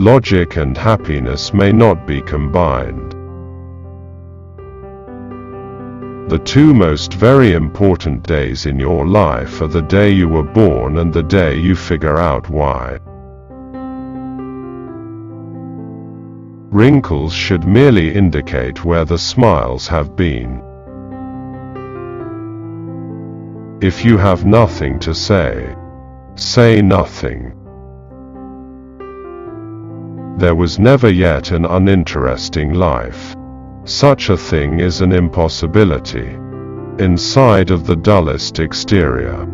Logic and happiness may not be combined. The two most very important days in your life are the day you were born and the day you figure out why. Wrinkles should merely indicate where the smiles have been. If you have nothing to say, say nothing. There was never yet an uninteresting life. Such a thing is an impossibility. Inside of the dullest exterior,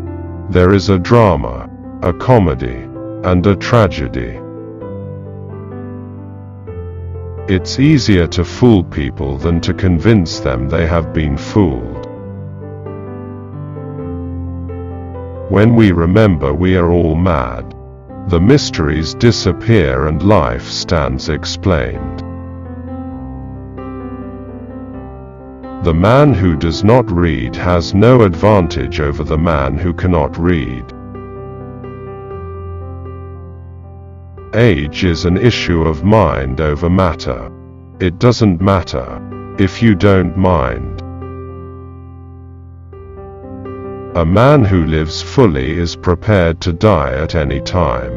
there is a drama, a comedy, and a tragedy. It's easier to fool people than to convince them they have been fooled. When we remember we are all mad, the mysteries disappear and life stands explained. The man who does not read has no advantage over the man who cannot read. Age is an issue of mind over matter. It doesn't matter if you don't mind. A man who lives fully is prepared to die at any time.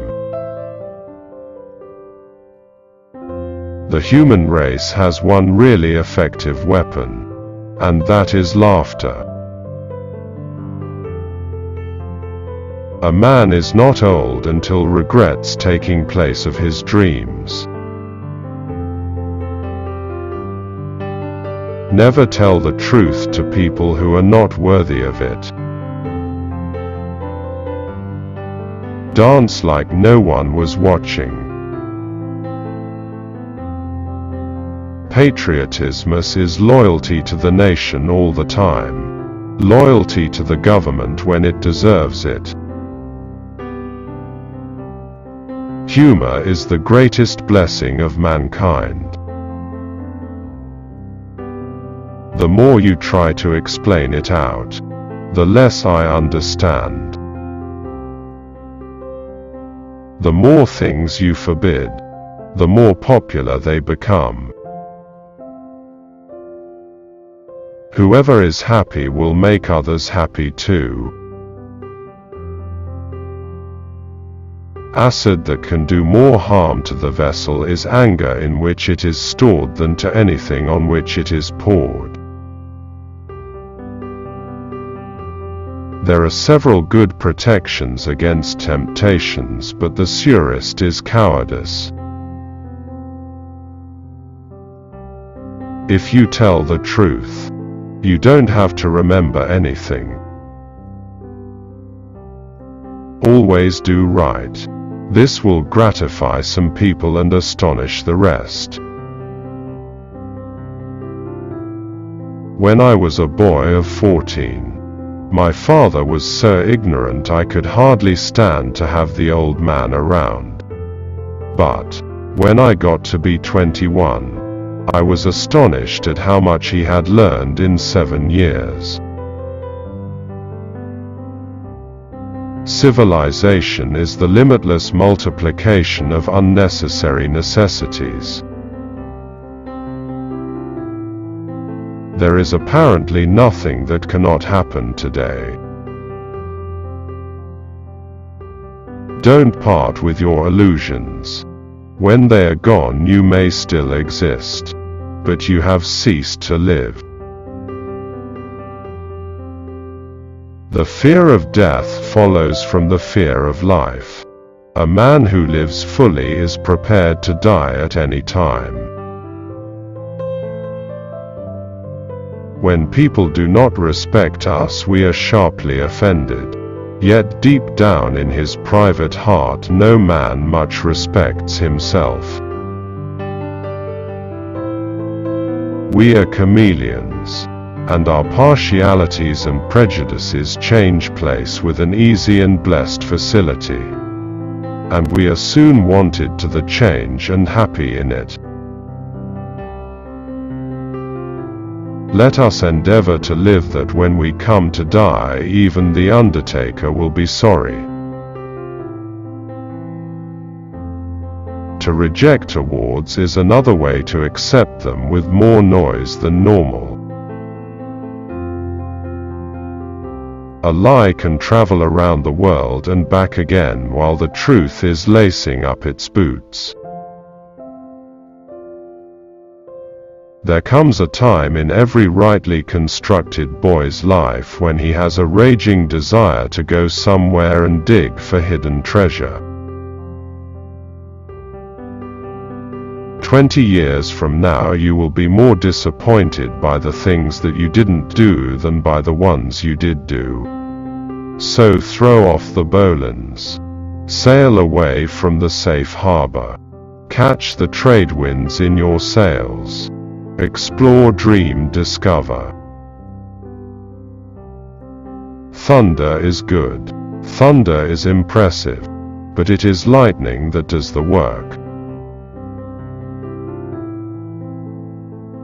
The human race has one really effective weapon, and that is laughter. A man is not old until regrets taking place of his dreams. Never tell the truth to people who are not worthy of it. Dance like no one was watching. Patriotism is loyalty to the nation all the time, loyalty to the government when it deserves it. Humor is the greatest blessing of mankind. The more you try to explain it out, the less I understand. The more things you forbid, the more popular they become. Whoever is happy will make others happy too. Acid that can do more harm to the vessel is anger in which it is stored than to anything on which it is poured. There are several good protections against temptations, but the surest is cowardice. If you tell the truth, you don't have to remember anything. Always do right. This will gratify some people and astonish the rest. When I was a boy of 14, my father was so ignorant I could hardly stand to have the old man around. But when I got to be 21, I was astonished at how much he had learned in 7 years. Civilization is the limitless multiplication of unnecessary necessities. There is apparently nothing that cannot happen today. Don't part with your illusions. When they are gone, you may still exist, but you have ceased to live. The fear of death follows from the fear of life. A man who lives fully is prepared to die at any time. When people do not respect us, we are sharply offended. Yet deep down in his private heart, no man much respects himself. We are chameleons, and our partialities and prejudices change place with an easy and blessed facility. And we are soon wanted to the change and happy in it. Let us endeavor to live that when we come to die, even the undertaker will be sorry. To to reject awards is another way to accept them with more noise than normal. A lie can travel around the world and back again while the truth is lacing up its boots. There comes a time in every rightly constructed boy's life when he has a raging desire to go somewhere and dig for hidden treasure. 20 years from now you will be more disappointed by the things that you didn't do than by the ones you did do. So throw off the bowlines. Sail away from the safe harbor. Catch the trade winds in your sails. Explore, dream, discover. Thunder is good. Thunder is impressive. But it is lightning that does the work.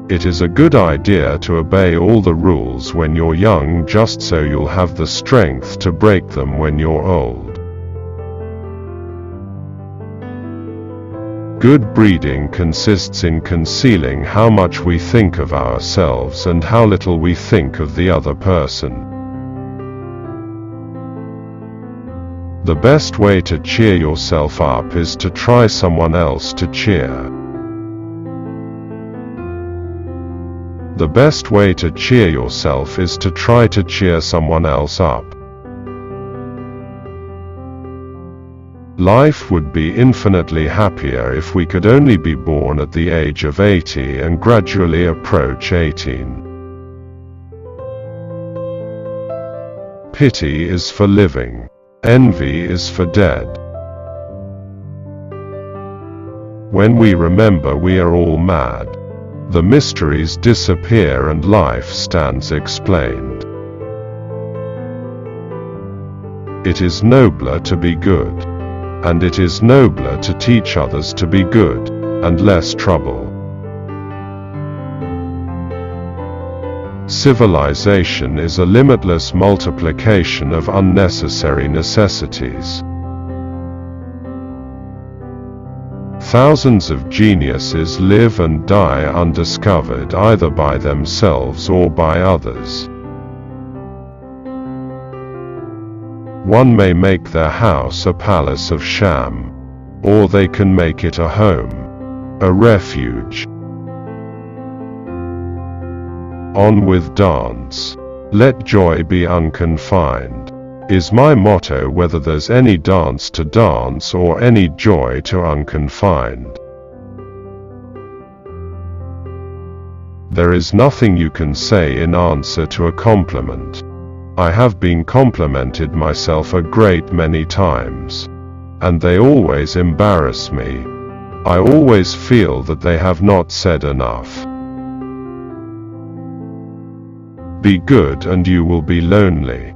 It is a good idea to obey all the rules when you're young just so you'll have the strength to break them when you're old. Good breeding consists in concealing how much we think of ourselves and how little we think of the other person. The best way to cheer yourself up is to try someone else to cheer. The best way to cheer yourself is to try to cheer someone else up. Life would be infinitely happier if we could only be born at the age of 80 and gradually approach 18. Pity is for living. Envy is for dead. When we remember we are all mad, the mysteries disappear and life stands explained. It is nobler to be good. And it is nobler to teach others to be good, and less trouble. Civilization is a limitless multiplication of unnecessary necessities. Thousands of geniuses live and die undiscovered either by themselves or by others. One may make their house a palace of sham, or they can make it a home, a refuge. On with dance. Let joy be unconfined, is my motto whether there's any dance to dance or any joy to unconfined. There is nothing you can say in answer to a compliment. I have been complimented myself a great many times, and they always embarrass me. I always feel that they have not said enough. Be good and you will be lonely.